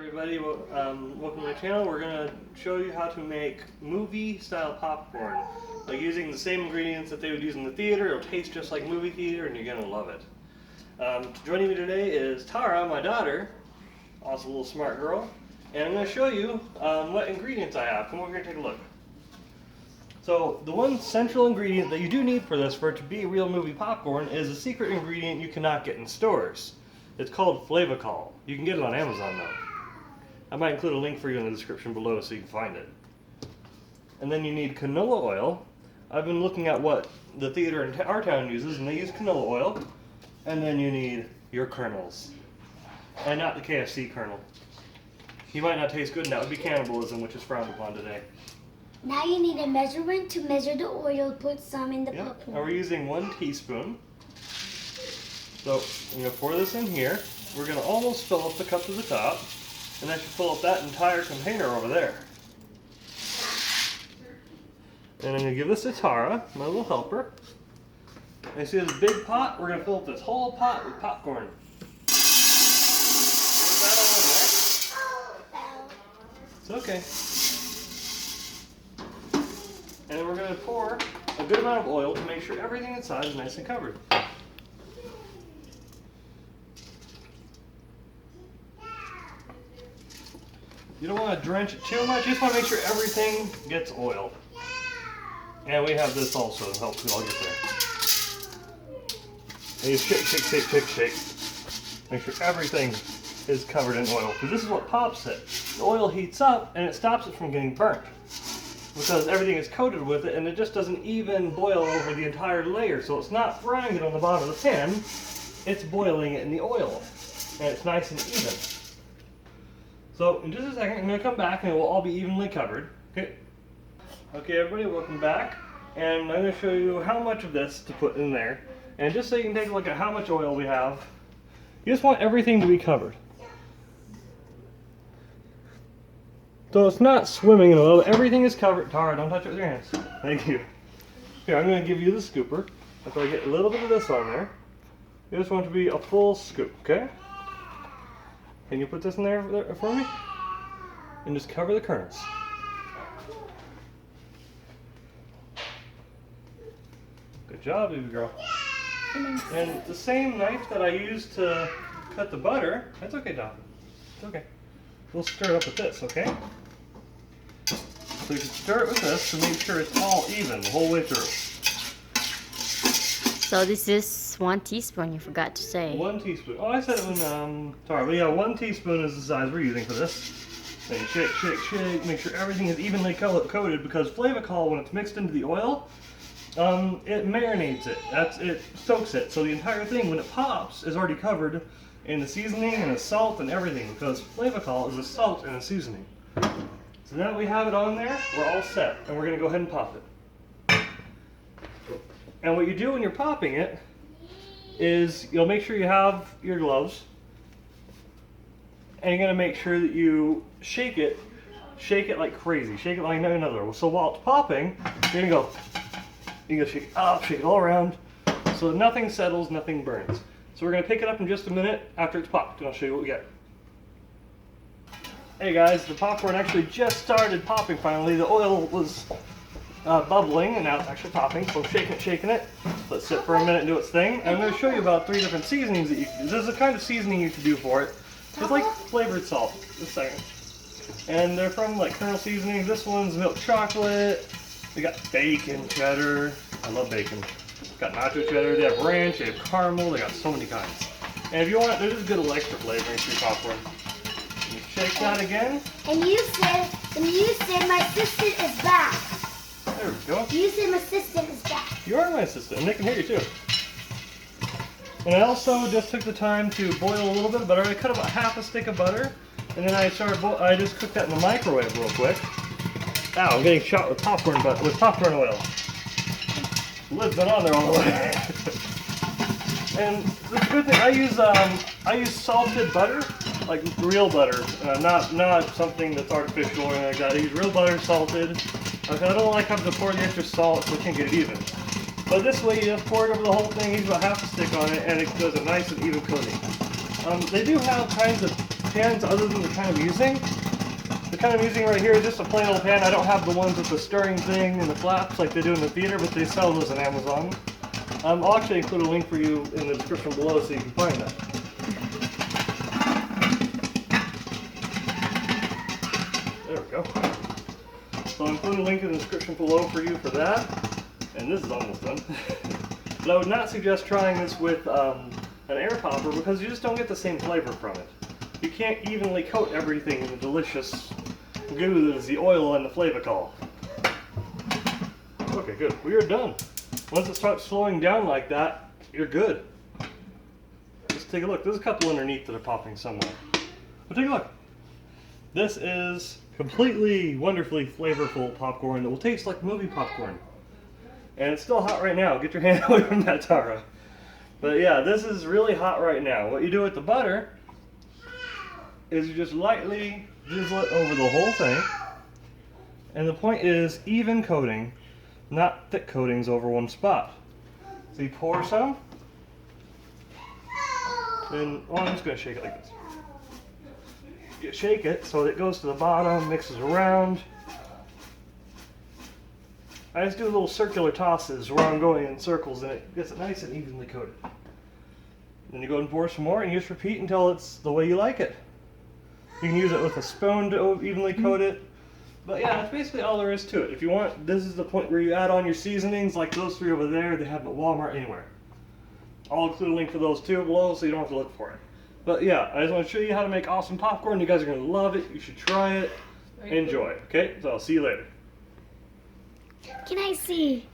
everybody, welcome to my channel. We're going to show you how to make movie-style popcorn. Like using the same ingredients that they would use in the theater. It'll taste just like movie theater and you're going to love it. Joining me today is Tara, my daughter, also a little smart girl. And I'm going to show you what ingredients I have. Come over here and take a look. So the one central ingredient that you do need for this, for it to be real movie popcorn, is a secret ingredient you cannot get in stores. It's called Flavacol. You can get it on Amazon though. I might include a link for you in the description below so you can find it. And then you need canola oil. I've been looking at what the theater in our town uses, and they use canola oil. And then you need your kernels. And not the KFC kernel. You might not taste good, and that would be cannibalism, which is frowned upon today. Now you need a measurement to measure the oil, put some in the Yep. popcorn. And we're using 1 teaspoon. So I'm going to pour this in here. We're going to almost fill up the cup to the top. And that should fill up that entire container over there. And I'm going to give this to Tara, my little helper. And you see this big pot? We're going to fill up this whole pot with popcorn. Is that all in there? It's okay. And then we're going to pour a good amount of oil to make sure everything inside is nice and covered. You don't want to drench it too much, you just want to make sure everything gets oil. And we have this also to help we all get there. And you shake, shake, shake, shake, shake. Make sure everything is covered in oil, because this is what pops it. The oil heats up and it stops it from getting burnt. Because everything is coated with it and it just doesn't even boil over the entire layer. So it's not frying it on the bottom of the pan, it's boiling it in the oil. And it's nice and even. So in just a second, I'm going to come back and it will all be evenly covered. Okay, everybody, welcome back. And I'm going to show you how much of this to put in there. And just so you can take a look at how much oil we have, you just want everything to be covered. So it's not swimming in oil, everything is covered. Tara, don't touch it with your hands. Thank you. Here, I'm going to give you the scooper. After I get a little bit of this on there, you just want it to be a full scoop, okay? Can you put this in there for me? And just cover the kernels. Good job, baby girl. And the same knife that I used to cut the butter, that's okay, Dom. It's okay. We'll stir it up with this, okay? So you can stir it with this to make sure it's all even the whole way through. So this is 1 teaspoon, you forgot to say. 1 teaspoon. Oh, I said it when, sorry, but yeah, 1 teaspoon is the size we're using for this. Then you shake, shake, shake, make sure everything is evenly coated, because Flavacol, when it's mixed into the oil, it marinates it. It soaks it. So the entire thing, when it pops, is already covered in the seasoning and the salt and everything, because Flavacol is a salt and a seasoning. So now that we have it on there, we're all set, and we're going to go ahead and pop it. And what you do when you're popping it is you'll make sure you have your gloves, and you're going to make sure that you shake it like crazy, shake it like none other. So while it's popping, you're going to shake it up, shake it all around, so that nothing settles, nothing burns. So we're going to pick it up in just a minute after it's popped, and I'll show you what we get. Hey guys, the popcorn actually just started popping finally. The oil was bubbling, and now it's actually popping, so I'm shaking it. Let's sit for a minute and do its thing. And I'm going to show you about 3 different seasonings that you can use. There's a kind of seasoning you can do for it. It's like flavored salt. Just a second. And they're from like Kernel Seasonings. This one's milk chocolate. We got bacon cheddar. I love bacon. Got nacho cheddar, they have ranch, they have caramel, they got so many kinds. And if you want, there's just good extra flavoring to your popcorn. You shake that again. And you said my assistant is back. There we go. You said my assistant is back. You are my assistant, and they can hear you too. And I also just took the time to boil a little bit of butter. I cut about half a stick of butter, and then I just cooked that in the microwave real quick. Ow, I'm getting shot with popcorn oil. Lid's been on there all the way. And the good thing, I use salted butter, like real butter, not something that's artificial or anything like that. I use real butter, salted. I don't like having to pour the extra salt so I can't get it even. But this way you just pour it over the whole thing, use about half a stick on it, and it does a nice and even coating. They do have kinds of pans other than the kind I'm using. The kind I'm using right here is just a plain old pan. I don't have the ones with the stirring thing and the flaps like they do in the theater, but they sell those on Amazon. I'll actually include a link for you in the description below so you can find that. There we go. So I'll include a link in the description below for you for that. And this is almost done. But I would not suggest trying this with an air popper because you just don't get the same flavor from it. You can't evenly coat everything in the delicious goo that is the oil and the flavacol. Okay, good. We are done. Once it starts slowing down like that, you're good. Let's take a look. There's a couple underneath that are popping somewhere. But take a look. This is completely wonderfully flavorful popcorn that will taste like movie popcorn. And it's still hot right now. Get your hand away from that, Tara. But yeah, this is really hot right now. What you do with the butter is you just lightly drizzle it over the whole thing. And the point is even coating, not thick coatings over one spot. So you pour some. And I'm just going to shake it like this. You shake it so that it goes to the bottom, mixes around. I just do little circular tosses where I'm going in circles and it gets it nice and evenly coated. Then you go and pour some more and you just repeat until it's the way you like it. You can use it with a spoon to evenly coat it. But yeah, that's basically all there is to it. If you want, this is the point where you add on your seasonings like those three over there. They have them at Walmart, anywhere. I'll include a link for those too below so you don't have to look for it. But yeah, I just want to show you how to make awesome popcorn. You guys are going to love it. You should try it. Enjoy. Okay, so I'll see you later. Can I see?